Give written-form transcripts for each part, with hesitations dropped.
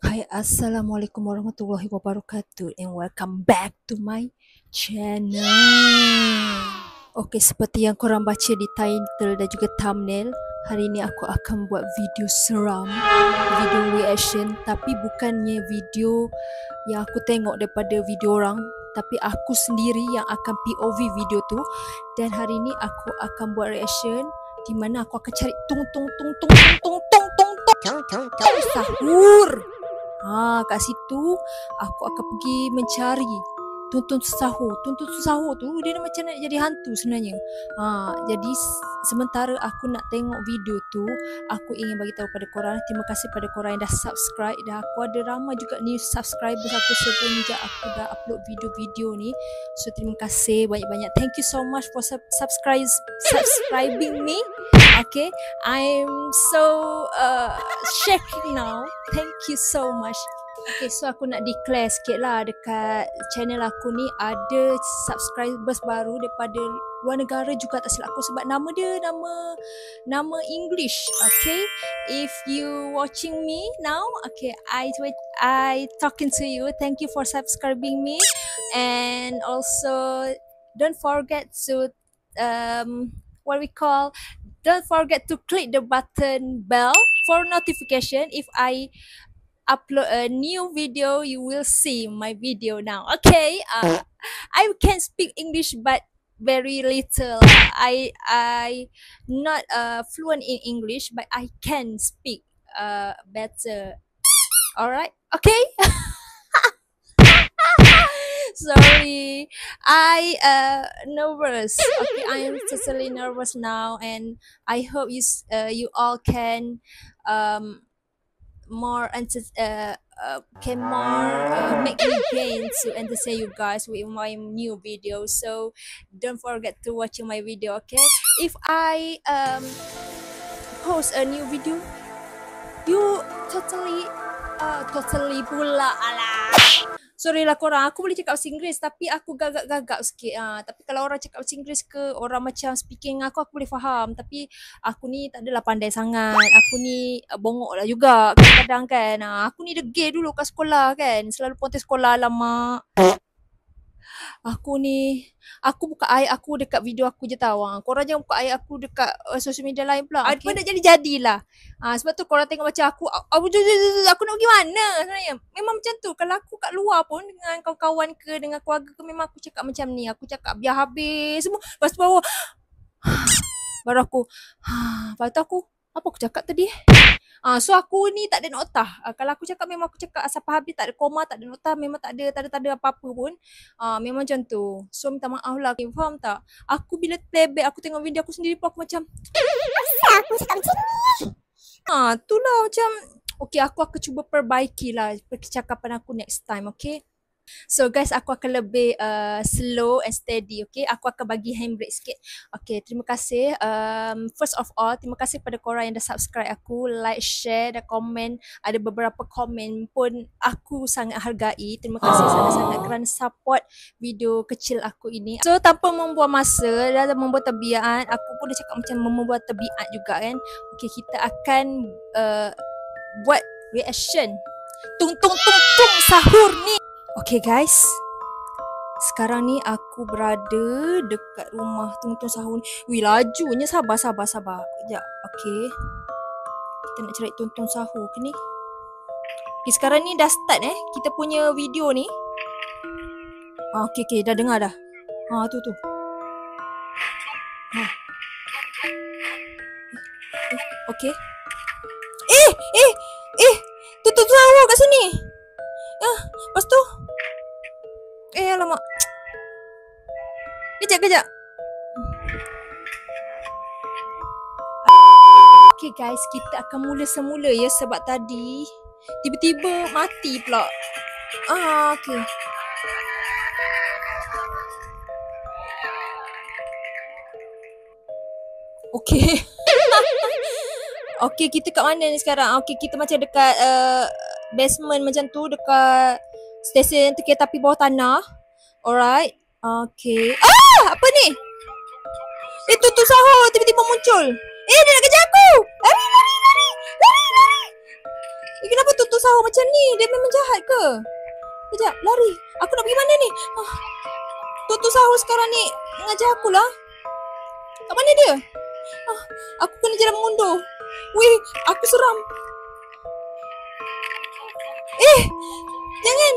Hai, Assalamualaikum warahmatullahi wabarakatuh and welcome back to my channel. Okay, seperti yang korang baca di title dan juga thumbnail, hari ini aku akan buat video seram, video reaction, tapi bukannya video yang aku tengok daripada video orang, tapi aku sendiri yang akan POV video tu. Dan hari ini aku akan buat reaction di mana aku akan cari sahur. Kat situ aku akan pergi mencari tuntun sahur. Tuntun sahur tu dia macam nak jadi hantu sebenarnya. Jadi sementara aku nak tengok video tu, aku ingin bagi tahu pada korang, terima kasih pada korang yang dah subscribe. Dah aku ada ramai juga new subscribers aku semenjak aku dah upload video-video ni. So terima kasih banyak-banyak. Thank you so much for subscribing me. Okay, I'm so shaking now. Thank you so much. Okay, so aku nak declare sikit lah dekat channel aku ni ada subscribers baru daripada luar negara juga, tak silap aku, sebab nama dia nama English. Okay, if you watching me now, okay, I talking to you. Thank you for subscribing me, and also don't forget to don't forget to click the button bell for notification. If I upload a new video, you will see my video now. Okay, I can speak English but very little. I not fluent in English, but I can speak better. Alright, okay. Sorry, I nervous. Okay, I am totally nervous now, and I hope you all can make me gain to entertain you guys with my new video. So don't forget to watching my video. Okay, if I post a new video, you totally pula alah. Sorry lah korang, aku boleh cakap bahasa Inggeris tapi aku gagap-gagap sikit. Tapi kalau orang cakap bahasa Inggeris ke orang macam speaking aku boleh faham. Tapi aku ni tak adalah pandai sangat. Aku ni bongok lah juga kadang-kadang kan. Aku ni degil dulu kat sekolah kan. Selalu pontes sekolah, alamak. Aku buka air aku dekat video aku je tau. Korang jangan buka air aku dekat social media lain pula. Okay. Apa nak jadi-jadilah. Sebab tu korang tengok macam aku nak pergi mana sebenarnya. Memang macam tu. Kalau aku kat luar pun dengan kawan-kawan ke, dengan keluarga ke, memang aku cakap macam ni. Aku cakap biar habis semua. Lepas tu baru aku apa aku cakap tadi? So aku ni tak ada notah. Kalau aku cakap memang aku cakap asal habis, tak ada koma, tak ada notah, memang tak ada apa-apa pun. Memang macam tu. So minta maaf lah. Okay, faham tak? Aku bila playback, aku tengok video aku sendiri pun aku macam asal aku cakap macam ni? Itulah macam okay, aku akan cuba perbaiki lah percakapan aku next time, okay? So guys, aku akan lebih slow and steady, okay? Aku akan bagi handbrake sikit. Okay, terima kasih. First of all, terima kasih pada korang yang dah subscribe aku, like, share dan komen. Ada beberapa komen pun aku sangat hargai. Terima kasih sangat-sangat kerana support video kecil aku ini. So tanpa membuang masa dan membuat tabiat, aku pun dah cakap macam membuat tabiat juga kan. Okay, kita akan buat reaction tung sahur ni. Okay guys, sekarang ni aku berada dekat rumah Tung Sahur ni. Wih, lajunya, sabar. Sekejap, okay. Kita nak cari Tung Sahur ke ni? Okay, sekarang ni dah start kita punya video ni. Okay, dah dengar dah. Tu. Okay. Tung Sahur kat sini. Lepas tu alamak. Kejap. Okay guys, kita akan mula semula ya, sebab tadi tiba-tiba mati pula. Okay. Okay. Okay, kita kat mana ni sekarang? Okay, kita macam dekat basement macam tu, dekat stesen kereta api bawah tanah. Alright. Okay. Apa ni? Tung Sahur tiba-tiba muncul. Dia nak kejar aku. Lari. Kenapa Tung tutup sahur macam ni? Dia memang jahat ke? Kejap, lari. Aku nak pergi mana ni? Tutup sahur sekarang ni mengajar aku lah. Kat mana dia? Aku kena jalan mundur. Weh, aku seram. Jangan.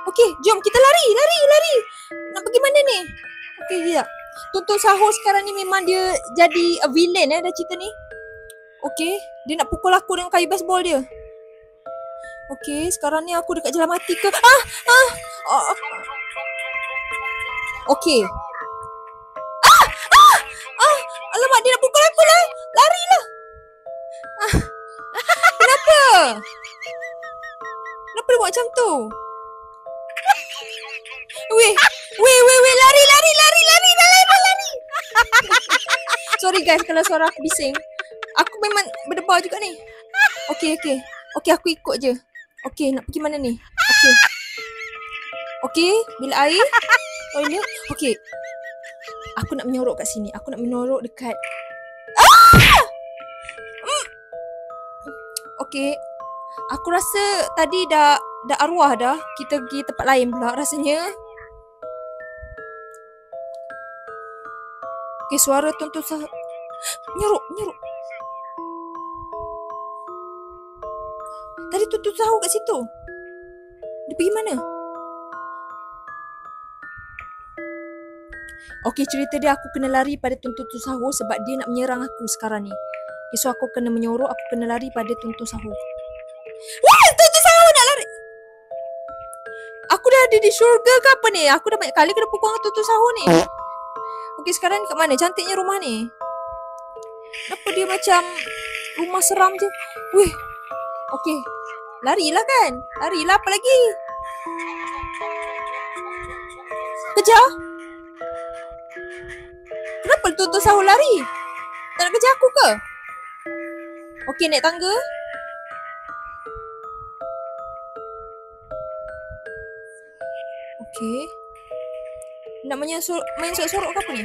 Okey, jom kita lari. Nak pergi mana ni? Okey, sekejap. Tutup sahur sekarang ni memang dia jadi a villain dah cerita ni. Okey, dia nak pukul aku dengan kayu baseball dia. Okey, sekarang ni aku dekat jalan mati ke? Okey. Alamak, dia nak pukul aku lah. Larilah. Kenapa? Kenapa dia buat macam tu? Weh, lari. Sorry guys kalau suara aku bising. Aku memang berdebar juga ni. Okey, aku ikut je. Okey, nak pergi mana ni? Okey, bilik air. Toilet. Okey. Aku nak menyorok kat sini. Aku nak menyorok dekat Okey. Aku rasa tadi dah arwah dah. Kita pergi tempat lain pula rasanya. Okey, suara tuntut menyorok. Tadi tuntut sahur kat situ. Dia pergi mana? Okey, cerita dia aku kena lari pada tuntut sahur sebab dia nak menyerang aku sekarang ni. Okay, so aku kena menyorok, aku kena lari pada tuntut sahur. Wah, tuntut sahur nak lari. Aku dah ada di syurga ke apa ni? Aku dah banyak kali kena pukul dengan tuntut sahur ni. Okey, sekarang ni kat mana? Cantiknya rumah ni. Kenapa dia macam rumah seram je? Weh. Okey. Larilah kan? Larilah, apa lagi? Kejar? Kenapa tuntut sahur lari? Tak nak kejar aku ke? Okey, naik tangga. Okey. Nak main sorok-sorok ke apa ni?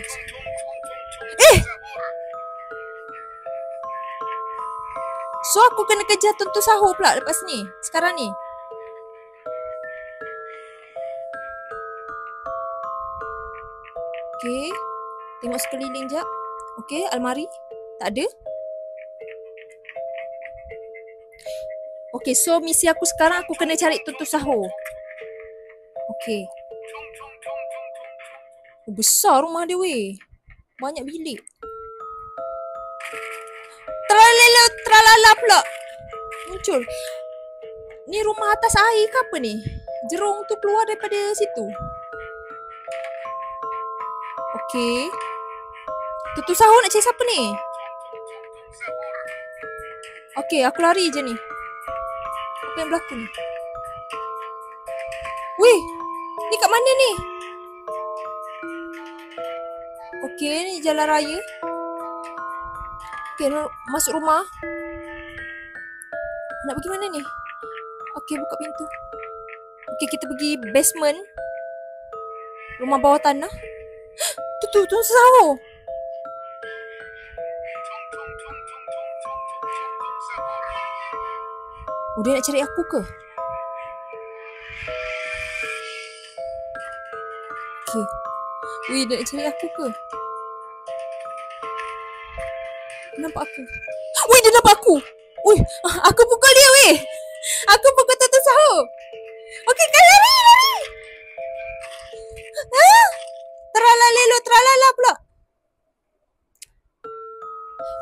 So aku kena kejar tuntut sahur pula lepas ni. Sekarang ni. Okey. Tengok sekeliling jap. Okey, almari. Tak ada. Okey, so misi aku sekarang aku kena cari tuntut sahur. Okey. Besar rumah dia weh. Banyak bilik. Tralala pula muncul. Ni rumah atas air ke apa ni? Jerung tu keluar daripada situ. Okey. Tutup sahur nak cari siapa ni? Okey, aku lari je ni. Apa yang berlaku ni? Weh, ni kat mana ni? Okey, ni jalan raya. Okey, masuk rumah. Nak pergi mana ni? Okey, buka pintu. Okey, kita pergi basement. Rumah bawah tanah. Tu sahur. Oh, dia nak cari aku ke? Okey. Weh, dia nak cari aku ke? Nampak aku. Weh, dia nampak aku. Weh, aku pukul dia weh. Aku pukul tutup sahur. Okey, kan lari. Tralala pula.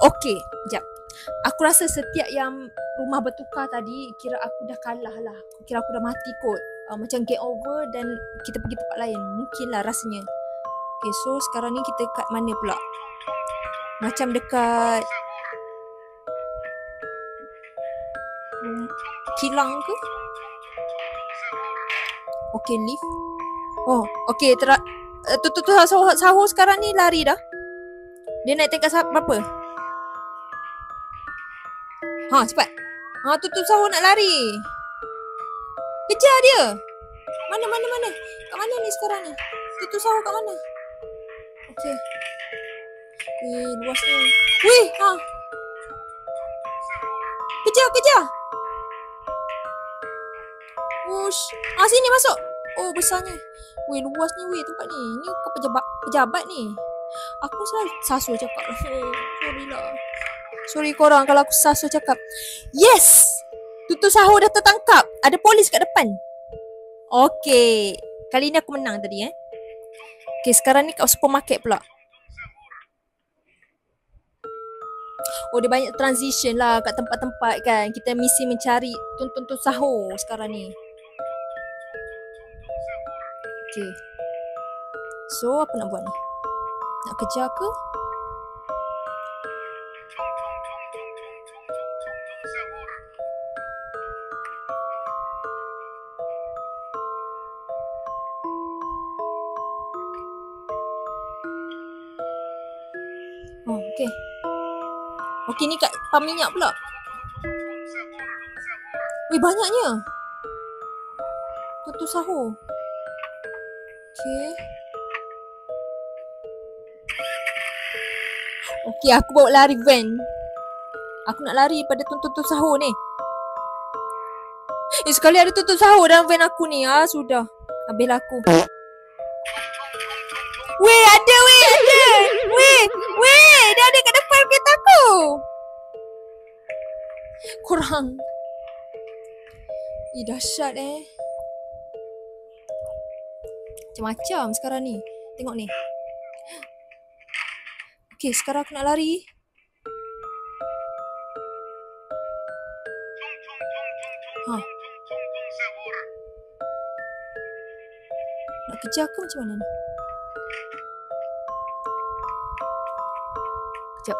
Okey, jap. Aku rasa setiap yang rumah bertukar tadi, kira aku dah kalah lah. Kira aku dah mati kot. Macam game over dan kita pergi tempat lain. Mungkin lah rasanya. Okay, so sekarang ni kita kat mana pula? Macam dekat kilang ke? Okay, lift. Oh, okay. Tutup sahur sekarang ni lari dah. Dia naik tingkat berapa? Cepat. Tutup sahur nak lari. Kejar dia. Mana? Kat mana ni sekarang ni? Tutup sahur kat mana? Okay. Luasnya. Wih, kejar. Wush. Sini masuk. Oh, besarnya. Wih, luas ni tempat ni. Ni ke pejabat ni. Aku selalu sasu cakap. Sorry lah. Sorry korang kalau aku sasu cakap. Yes! Tutu sahur dah tertangkap. Ada polis kat depan. Okay. Kali ni aku menang tadi Okay, sekarang ni kat supermarket pula. Oh, dia banyak transition lah kat tempat-tempat kan. Kita mesti mencari tuntun sahur sekarang ni. Okay. So, apa nak buat ni? Nak kejar ke? Oh, okay. Okay, ni kat pam minyak pula. Wih, banyaknya. Tutu sahur. Okay. Okay, aku bawa lari van. Aku nak lari pada tuntut sahur ni. Sekali ada tuntut sahur dalam van aku ni. Sudah. Habis aku. Weh, ada. Weh, dia ada kat depan kereta aku. Korang. Dahsyat Macam-macam sekarang ni. Tengok ni. Okay, sekarang aku nak lari. Nak kejar ke macam mana ni? Kejap.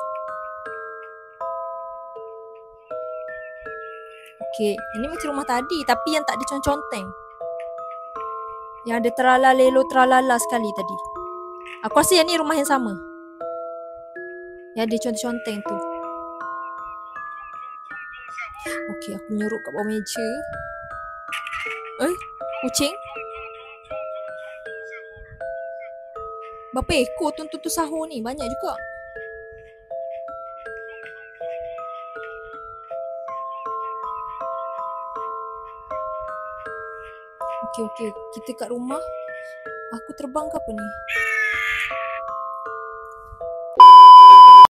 Okay, ini macam rumah tadi tapi yang tak ada conteng. Yang ada tralala sekali tadi. Aku rasa yang ni rumah yang sama. Yang ada conteng tu. Okay, aku nyuruk kat bawah meja. Kucing. Berapa ekor tuntut sahur ni? Banyak juga. Okay. Kita kat rumah. Aku terbang ke apa ni?